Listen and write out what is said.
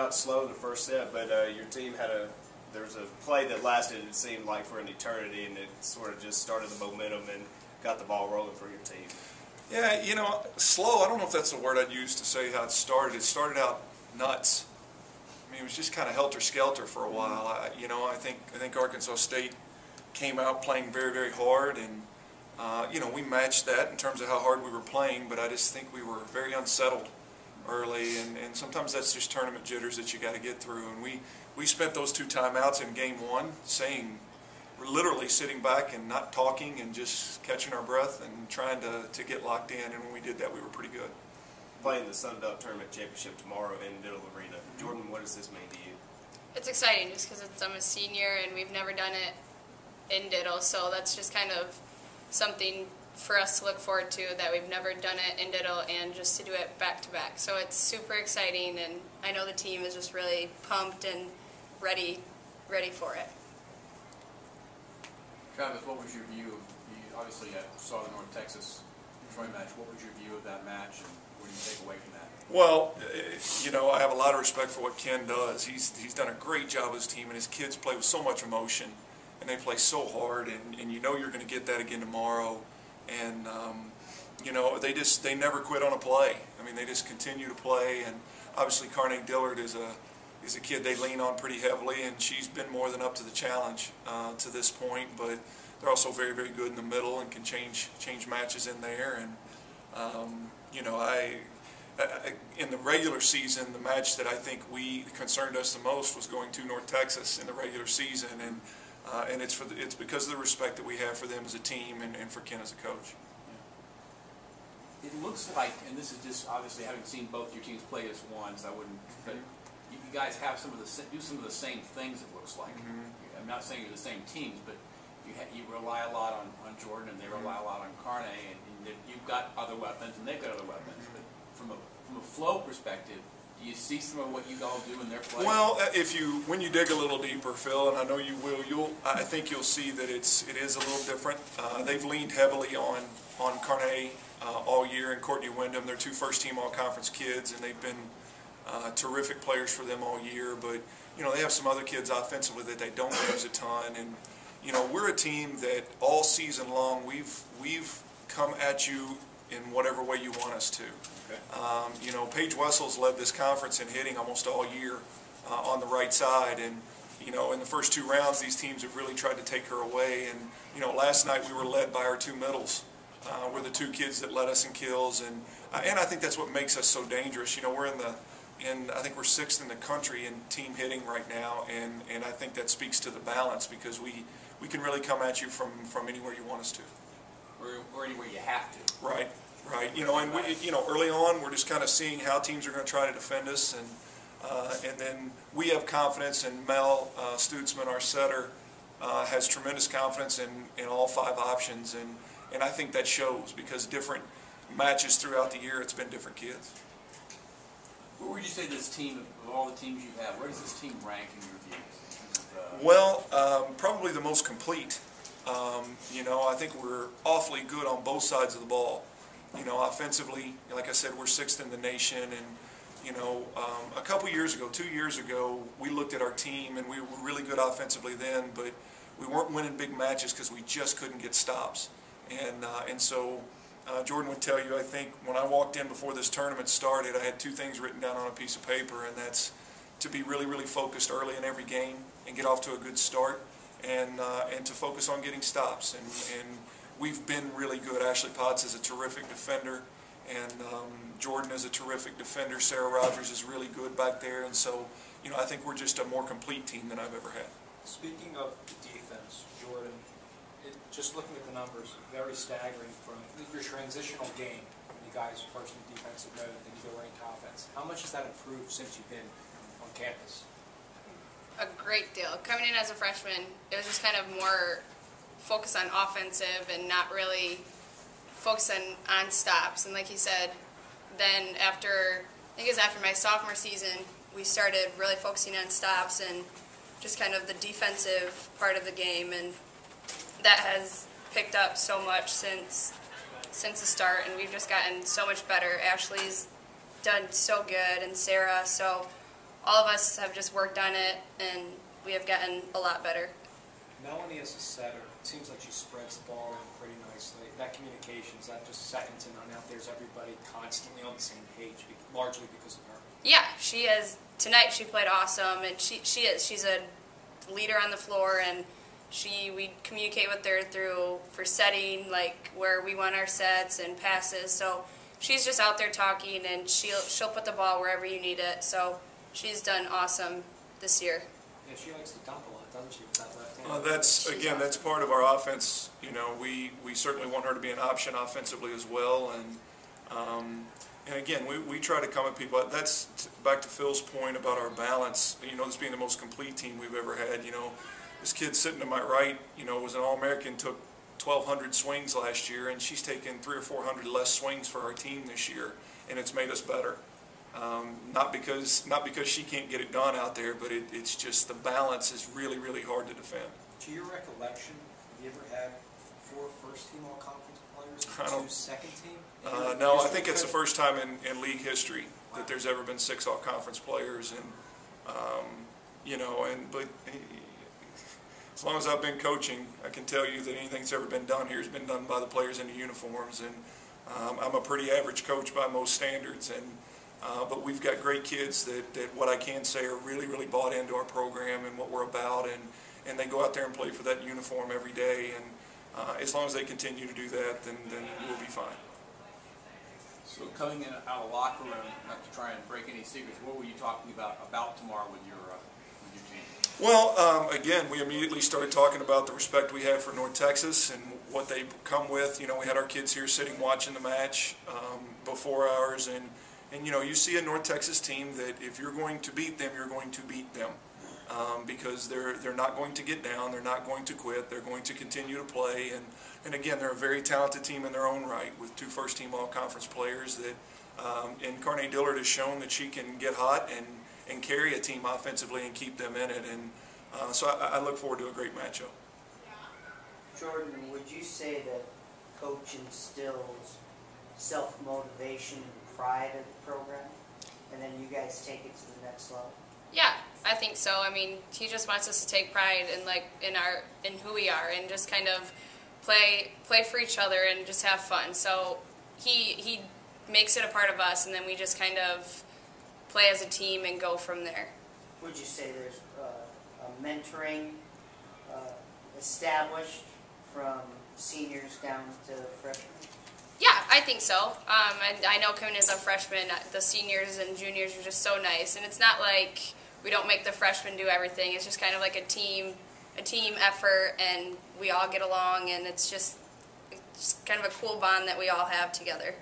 out slow in the first set, but your team had there was a play that lasted, it seemed like, for an eternity, and it sort of just started the momentum and got the ball rolling for your team. Yeah, you know, slow, I don't know if that's the word I'd use to say how it started. It started out nuts. I mean, it was just kind of helter-skelter for a while. I think Arkansas State came out playing very, very hard, and we matched that in terms of how hard we were playing, but I just think we were very unsettled early, and sometimes that's just tournament jitters that you got to get through. And we spent those 2 timeouts in game 1 saying, we're literally sitting back and not talking and just catching our breath and trying to get locked in, and when we did that, we were pretty good. Playing the Sun Belt Tournament Championship tomorrow in Diddle Arena. Jordan, what does this mean to you? It's exciting just because I'm a senior and we've never done it in Diddle, so that's just kind of something for us to look forward to, that we've never done it in Diddle, and just to do it back-to-back. So it's super exciting, and I know the team is just really pumped and ready for it. Travis, what was your view of, you obviously saw the North Texas Troy match, what was your view of that match, and what do you take away from that? Well, I have a lot of respect for what Ken does. He's done a great job with his team, and his kids play with so much emotion, and they play so hard, and you're going to get that again tomorrow. And they never quit on a play. I mean, they just continue to play, and obviously Carnay Dillard is a kid they lean on pretty heavily, and she's been more than up to the challenge to this point. But they're also very, very good in the middle and can change matches in there. And in the regular season, the match that I think concerned us the most was going to North Texas in the regular season, and it's because of the respect that we have for them as a team and for Ken as a coach. It looks like, and this is just obviously having seen both your teams play as one, so I wouldn't, but you guys have do some of the same things, it looks like. I'm not saying you're the same teams, but you rely a lot on Jordan, and they rely a lot on Carnay, and you've got other weapons, and they've got other weapons. But from a flow perspective, do you see some of what you all do in their play? Well, when you dig a little deeper, Phil, and I know you will, I think you'll see that it is a little different. They've leaned heavily on Carnay all year, and Courtney Wyndham. They're 2 first-team all-conference kids, and they've been terrific players for them all year. But they have some other kids offensively that they don't use a ton, and we're a team that all season long we've come at you in whatever way you want us to. Okay. Paige Wessel's led this conference in hitting almost all year on the right side, and in the first 2 rounds, these teams have really tried to take her away. And last night we were led by our 2 middles. We're the 2 kids that led us in kills, and I think that's what makes us so dangerous. We're I think we're 6th in the country in team hitting right now, and I think that speaks to the balance, because we can really come at you from anywhere you want us to. Or anywhere you have to. Right. And early on, we're just kind of seeing how teams are going to try to defend us, and then we have confidence, and Mel Stutzman, our setter, has tremendous confidence in all 5 options, and I think that shows, because different matches throughout the year, it's been different kids. Where would you say this team, of all the teams you have, where does this team rank in your views? Well, probably the most complete. I think we're awfully good on both sides of the ball. Offensively, like I said, we're 6th in the nation, and a couple years ago, 2 years ago, we looked at our team, and we were really good offensively then, but we weren't winning big matches because we just couldn't get stops. And so Jordan would tell you, I think, when I walked in before this tournament started, I had 2 things written down on a piece of paper, and that's to be really, really focused early in every game and get off to a good start, and to focus on getting stops. And we've been really good. Ashley Potts is a terrific defender, and Jordan is a terrific defender. Sarah Rogers is really good back there, and so I think we're just a more complete team than I've ever had. Speaking of defense, Jordan, just looking at the numbers, very staggering from your transitional game. You guys first in defensive mode, then you go right into offense. How much has that improved since you've been on campus? A great deal. Coming in as a freshman, it was just kind of more focus on offensive and not really focusing on stops. And like he said, then I think it was after my sophomore season, we started really focusing on stops and just kind of the defensive part of the game, and that has picked up so much since the start, and we've just gotten so much better. Ashley's done so good, and Sarah, so all of us have just worked on it, and we have gotten a lot better. Melanie as a setter, it seems like she spreads the ball around pretty nicely. That communication, is that just second to none out there? Is everybody constantly on the same page, largely because of her? Yeah, she is. Tonight she played awesome, and she is. She's a leader on the floor, and we communicate with her for setting, like where we want our sets and passes. So she's just out there talking, and she'll put the ball wherever you need it. So she's done awesome this year. Yeah, she likes to dunk a lot, doesn't she, with that left hand? That's part of our offense. You know, we certainly want her to be an option offensively as well, and again, we try to come at people. That's back to Phil's point about our balance. You know, this being the most complete team we've ever had. You know, this kid sitting to my right, you know, was an All-American, took 1,200 swings last year, and she's taken 300 or 400 less swings for our team this year, and it's made us better. Not because she can't get it done out there, but it's just the balance is really, really hard to defend. To your recollection, have you ever had 4 first-team all-conference players and 2 second-team? No, I think it's the first time in league history that there's ever been 6 all-conference players, and you know, but as long as I've been coaching, I can tell you that anything that's ever been done here has been done by the players in the uniforms, and I'm a pretty average coach by most standards, and but we've got great kids that what I can say are really, really bought into our program and what we're about, and they go out there and play for that uniform every day, and as long as they continue to do that, then we'll be fine. So coming in out of the locker room, not to try and break any secrets, what were you talking about tomorrow with your team? Well, again, we immediately started talking about the respect we have for North Texas and what they come with. You know, we had our kids here sitting watching the match before ours, and you know, you see a North Texas team that if you're going to beat them, you're going to beat them because they're not going to get down, they're not going to quit, they're going to continue to play, and again, they're a very talented team in their own right with 2 first-team all-conference players that, and Carney Dillard has shown that she can get hot and carry a team offensively and keep them in it, and so I look forward to a great matchup. Jordan, would you say that coach instills self-motivation and pride in the program, and then you guys take it to the next level? Yeah, I think so. I mean, he just wants us to take pride in who we are, and just kind of play for each other and just have fun. So he makes it a part of us, and then we just kind of play as a team and go from there. Would you say there's a mentoring established from seniors down to freshmen? Yeah, I think so. And I know coming as a freshman, the seniors and juniors are just so nice, and it's not like we don't make the freshmen do everything. It's just kind of like a team effort, and we all get along, and it's just kind of a cool bond that we all have together.